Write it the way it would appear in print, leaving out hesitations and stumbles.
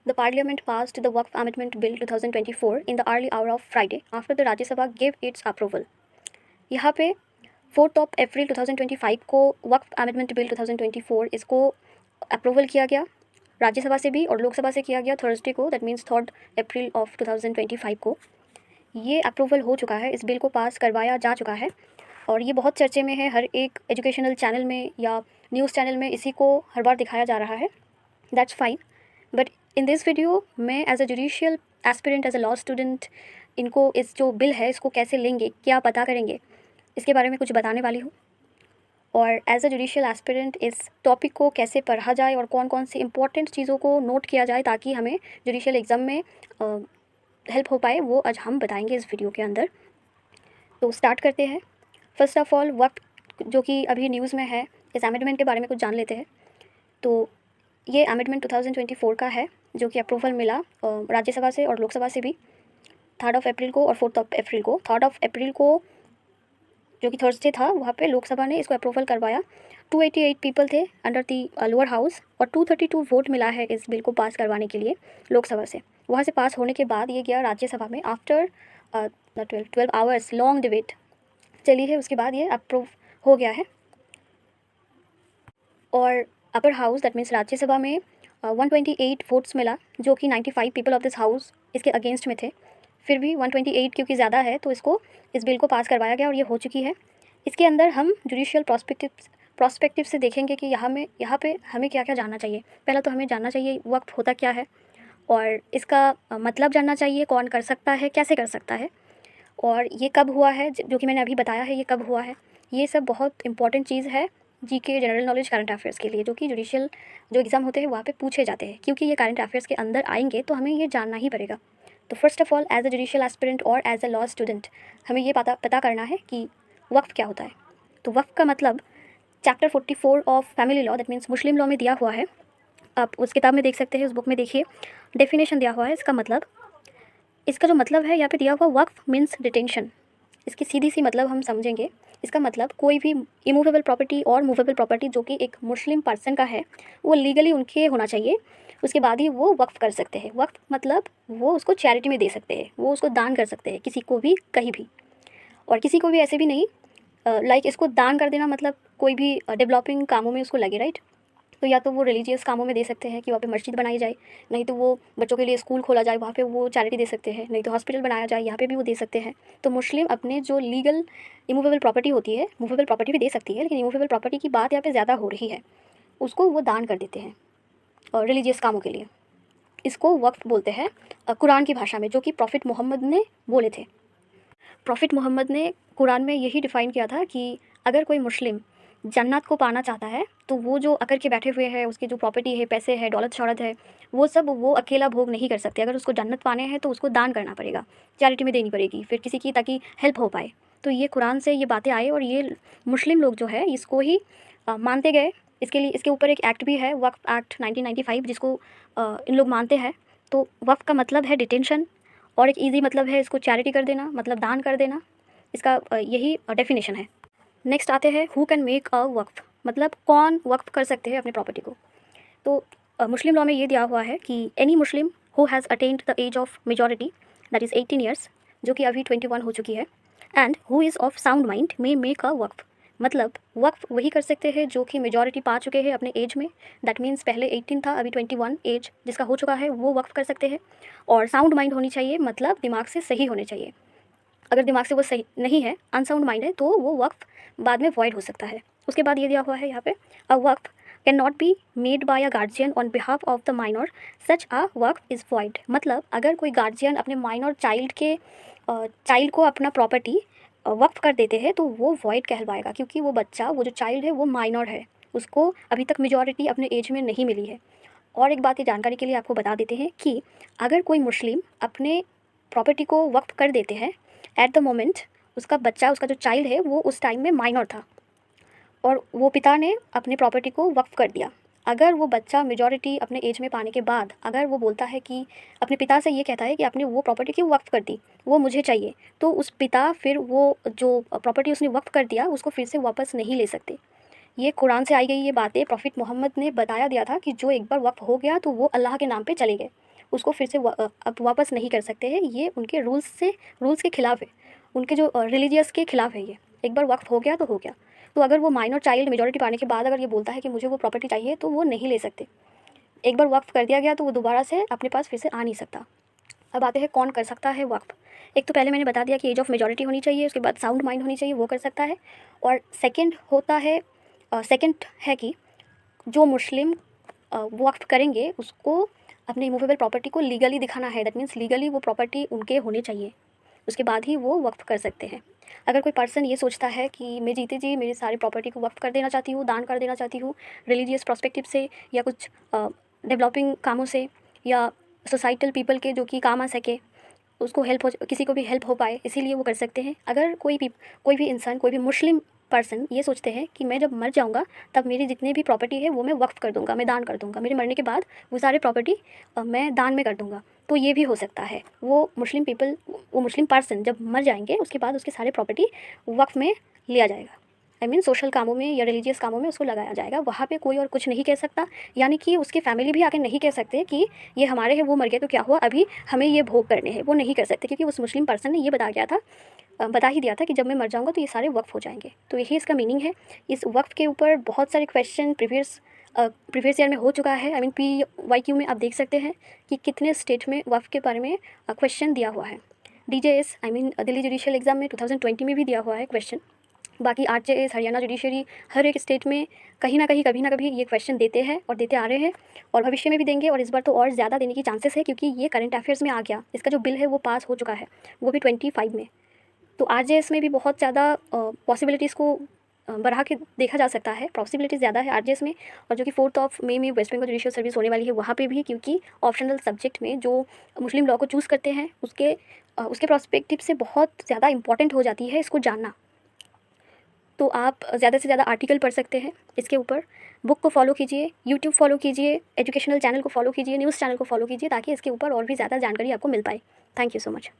The Parliament passed the Waqf Amendment Bill 2024 in the early hour of Friday after the Rajya Sabha gave its approval. यहाँ पे 4 अप्रैल 2025 को वक्फ amendment bill 2024 इसको approval किया गया राज्यसभा से भी और लोकसभा से किया गया थर्सडे को, दैट मीन्स 3 अप्रैल ऑफ 2025 को ये अप्रूवल हो चुका है। इस बिल को पास करवाया जा चुका है और ये बहुत चर्चे में है। हर एक एजुकेशनल चैनल में या न्यूज़ चैनल में इसी को हर बार दिखाया जा रहा है। That's fine, but in this video मैं as a judicial aspirant, as a law student, इनको इस जो बिल है इसको कैसे लेंगे, क्या पता करेंगे, इसके बारे में कुछ बताने वाली हूँ। और एज अ जुडिशियल एस्पिरेंट इस टॉपिक को कैसे पढ़ा जाए और कौन कौन सी इंपॉर्टेंट चीज़ों को नोट किया जाए ताकि हमें जुडिशियल एग्ज़ाम में हेल्प हो पाए, वो आज हम बताएंगे इस वीडियो के अंदर। तो स्टार्ट करते हैं। फर्स्ट ऑफ ऑल वक्त जो कि अभी न्यूज़ में है, इस अमेंडमेंट के बारे में कुछ जान लेते हैं। तो ये अमेंडमेंट 2024 का है जो कि अप्रूवल मिला राज्यसभा से और लोकसभा से भी 3 अप्रैल को और 4 अप्रैल को। 3 अप्रैल को जो कि थर्सडे था, वहाँ पे लोकसभा ने इसको अप्रूवल करवाया। 288 पीपल थे अंडर दी लोअर हाउस और 232 वोट मिला है इस बिल को पास करवाने के लिए लोकसभा से। वहाँ से पास होने के बाद ये गया राज्यसभा में आफ्टर 12 आवर्स लॉन्ग डिबेट चली है। उसके बाद ये अप्रूव हो गया है और upper house that means Rajya Sabha में 128 वोट्स मिला जो कि 95 पीपल ऑफ दिस हाउस इसके अगेंस्ट में थे। फिर भी 128 क्योंकि ज़्यादा है तो इस बिल को पास करवाया गया और ये हो चुकी है। इसके अंदर हम जुडिशियल प्रॉस्पेक्टिव से देखेंगे कि यहाँ पे हमें क्या क्या जानना चाहिए। पहला तो हमें जानना चाहिए वक्फ होता क्या है और इसका मतलब जानना चाहिए, कौन कर सकता है, कैसे कर सकता है और ये कब हुआ है, जो कि मैंने अभी बताया है ये कब हुआ है। ये सब बहुत इंपॉर्टेंट चीज़ है GK, general knowledge, current affairs के लिए, जो कि जुडिशियल जो एग्ज़ाम होते हैं वहाँ पे पूछे जाते हैं। क्योंकि ये करंट अफेयर्स के अंदर आएंगे तो हमें ये जानना ही पड़ेगा। तो first of all as a judicial aspirant और एज अ लॉ स्टूडेंट हमें ये पता करना है कि वक्फ क्या होता है। तो वक्फ का मतलब chapter 44 of family law that means Muslim law में दिया हुआ है। आप उस किताब में देख सकते हैं, उस बुक में देखिए, डेफिनेशन दिया हुआ है। इसका जो मतलब है यहाँ पे दिया हुआ, वक्फ मीन्स डिटेंशन। इसकी सीधी सी मतलब हम समझेंगे। इसका मतलब कोई भी इमूवेबल प्रॉपर्टी और मूवेबल प्रॉपर्टी जो कि एक मुस्लिम पर्सन का है वो लीगली उनके होना चाहिए, उसके बाद ही वो वक्फ कर सकते हैं। वक्फ मतलब वो उसको चैरिटी में दे सकते हैं, वो उसको दान कर सकते हैं किसी को भी कहीं भी, और किसी को भी ऐसे भी नहीं। लाइक इसको दान कर देना मतलब कोई भी डेवलपिंग कामों में उसको लगे, राइट। तो या तो वो रिलीजियस कामों में दे सकते हैं कि वहाँ पे मस्जिद बनाई जाए, नहीं तो वो बच्चों के लिए स्कूल खोला जाए, वहाँ पे वो चैरिटी दे सकते हैं, नहीं तो हॉस्पिटल बनाया जाए, यहाँ पे भी वो दे सकते हैं। तो मुस्लिम अपने जो लीगल इमूवेबल प्रॉपर्टी होती है, मूवेबल प्रॉपर्टी भी दे सकती है, लेकिन इमूवेबल प्रॉपर्टी की बात यहाँ पे ज़्यादा हो रही है, उसको वो दान कर देते हैं और रिलीजियस कामों के लिए। इसको वक्फ बोलते हैं कुरान की भाषा में, जो कि प्रॉफिट मोहम्मद ने बोले थे। प्रॉफिट मोहम्मद ने कुरान में यही डिफ़ाइन किया था कि अगर कोई मुस्लिम जन्नत को पाना चाहता है तो वो जो अकर के बैठे हुए हैं, उसकी जो प्रॉपर्टी है, पैसे है, दौलत शौहरत है, वो सब वो अकेला भोग नहीं कर सकते। अगर उसको जन्नत पाने हैं तो उसको दान करना पड़ेगा, चैरिटी में देनी पड़ेगी फिर किसी की, ताकि हेल्प हो पाए। तो ये कुरान से ये बातें आए और ये मुस्लिम लोग जो है इसको ही मानते गए। इसके लिए इसके ऊपर एक एक्ट भी है, वक्फ एक्ट 1995, जिसको इन लोग मानते हैं। तो वक्फ का मतलब है डिटेंशन और एक ईजी मतलब है इसको चैरिटी कर देना, मतलब दान कर देना। इसका यही डेफिनेशन है। नेक्स्ट आते हैं who can make a waqf, मतलब कौन वक्फ कर सकते हैं अपने प्रॉपर्टी को। तो मुस्लिम लॉ में ये दिया हुआ है कि any Muslim who has attend the age of majority that is 18 years, जो कि अभी 21 हो चुकी है, and who is of sound mind may make a waqf. मतलब वक्फ वही कर सकते हैं जो कि मेजॉरिटी पा चुके हैं अपने एज में, दैट मीन्स पहले 18 था, अभी 21 एज जिसका हो चुका है वो वक्फ कर सकते हैं। और साउंड माइंड होनी चाहिए, मतलब दिमाग से सही होने चाहिए। अगर दिमाग से वो सही नहीं है, अनसाउंड माइंड है, तो वो वक्फ बाद में वॉइड हो सकता है। उसके बाद ये दिया हुआ है यहाँ पे, a waqf can not be made by a guardian on behalf of the minor, such a waqf is void. मतलब अगर कोई गार्जियन अपने माइनर चाइल्ड को अपना प्रॉपर्टी वक्फ कर देते हैं तो वो वॉइड कहलवाएगा, क्योंकि वो बच्चा, वो जो चाइल्ड है वो माइनर है, उसको अभी तक मेजॉरिटी अपने एज में नहीं मिली है। और एक बात ये जानकारी के लिए आपको बता देते हैं कि अगर कोई मुस्लिम अपने प्रॉपर्टी को वक्फ कर देते हैं एट द मोमेंट, उसका बच्चा, उसका जो चाइल्ड है वो उस टाइम में माइनर था और वो पिता ने अपनी प्रॉपर्टी को वक्फ कर दिया। अगर वो बच्चा मेजॉरिटी अपने एज में पाने के बाद अगर वो बोलता है कि अपने पिता से ये कहता है कि आपने वो प्रॉपर्टी क्यों वक्फ कर दी, वो मुझे चाहिए, तो उस पिता फिर वो जो प्रॉपर्टी उसने वक्फ कर दिया उसको फिर से वापस नहीं ले सकते। ये कुरान से आई गई ये बातें प्रॉफिट मोहम्मद ने बताया दिया था कि जो एक बार वक्फ हो गया तो वो अल्लाह के नाम पे चले गए। उसको फिर से अब वापस नहीं कर सकते हैं। ये उनके रूल्स के ख़िलाफ़ है, उनके जो रिलीजियस के ख़िलाफ़ है ये। एक बार वक्फ़ हो गया तो हो गया। तो अगर वो माइनर चाइल्ड मेजॉरिटी पाने के बाद अगर ये बोलता है कि मुझे वो प्रॉपर्टी चाहिए, तो वो नहीं ले सकते। एक बार वक्फ़ कर दिया गया तो वो दोबारा से अपने पास फिर से आ नहीं सकता। अब आते हैं कौन कर सकता है वक्फ़। एक तो पहले मैंने बता दिया कि एज ऑफ मेजॉरिटी होनी चाहिए, उसके बाद साउंड माइंड होनी चाहिए, वो कर सकता है। और सेकंड है कि जो मुस्लिम वक्फ़ करेंगे उसको अपने इमूवेबल प्रॉपर्टी को लीगली दिखाना है। दैट मीन्स लीगली वो प्रॉपर्टी उनके होने चाहिए, उसके बाद ही वो वक्फ़ कर सकते हैं। अगर कोई पर्सन ये सोचता है कि मैं जीते जी मेरी सारी प्रॉपर्टी को वक्फ़ कर देना चाहती हूँ, दान कर देना चाहती हूँ रिलीजियस पर्सपेक्टिव से, या कुछ डेवलपिंग कामों से, या सोसाइटल पीपल के जो कि काम आ सके, उसको हेल्प हो, किसी को भी हेल्प हो पाए, इसीलिए वो कर सकते हैं। अगर कोई भी इंसान, कोई भी मुस्लिम पर्सन ये सोचते हैं कि मैं जब मर जाऊंगा तब मेरी जितनी भी प्रॉपर्टी है वो मैं वक्फ़ कर दूंगा, मैं दान कर दूंगा, मेरे मरने के बाद वो सारे प्रॉपर्टी मैं दान में कर दूंगा, तो ये भी हो सकता है। वो मुस्लिम पर्सन जब मर जाएंगे उसके बाद उसके सारे प्रॉपर्टी वक्फ़ में लिया जाएगा। आई मीन सोशल कामों में या रिलीजियस कामों में उसको लगाया जाएगा। वहाँ पे कोई और कुछ नहीं कह सकता, यानी कि उसकी फैमिली भी आके नहीं कह सकते कि ये हमारे हैं, वो मर गए तो क्या हुआ, अभी हमें ये भोग करने हैं, वो नहीं कर सकते, क्योंकि उस मुस्लिम पर्सन ने ये बता ही दिया था कि जब मैं मर जाऊँगा तो ये सारे वक्फ़ हो जाएंगे। तो यही इसका मीनिंग है। इस वक्फ़ के ऊपर बहुत सारे क्वेश्चन प्रीवियस ईयर में हो चुका है। आई मीन PYQ में आप देख सकते हैं कि कितने स्टेट में वक्फ़ के बारे में क्वेश्चन दिया हुआ है। DJS I mean Delhi judicial exam में 2020 में भी दिया हुआ है क्वेश्चन। बाकी RJS हरियाणा जुडिशरी, हर एक स्टेट में कहीं ना कहीं कभी ना कभी ये क्वेश्चन देते हैं और देते आ रहे हैं, और भविष्य में भी देंगे। और इस बार तो और ज़्यादा देने की चांसेस है, क्योंकि ये करंट अफेयर्स में आ गया। इसका जो बिल है वो पास हो चुका है, वो भी 25 में। तो RJS में भी बहुत ज़्यादा पॉसिबिलिटीज़ को बढ़ा के देखा जा सकता है। पॉसिबिलिटीज़ ज़्यादा है RJS में। और जो कि 4 मई में वेस्ट बंगाल जुडिशियल सर्विस होने वाली है, वहाँ पे भी, क्योंकि ऑप्शनल सब्जेक्ट में जो मुस्लिम लॉ को चूज़ करते हैं उसके प्रोस्पेक्टिव से बहुत ज़्यादा इंपॉर्टेंट हो जाती है इसको जानना। तो आप ज़्यादा से ज़्यादा आर्टिकल पढ़ सकते हैं इसके ऊपर। बुक को फॉलो कीजिए, यूट्यूब फॉलो कीजिए, एजुकेशनल चैनल को फॉलो कीजिए, न्यूज़ चैनल को फॉलो कीजिए, ताकि इसके ऊपर और भी ज़्यादा जानकारी आपको मिल पाए। Thank you so much.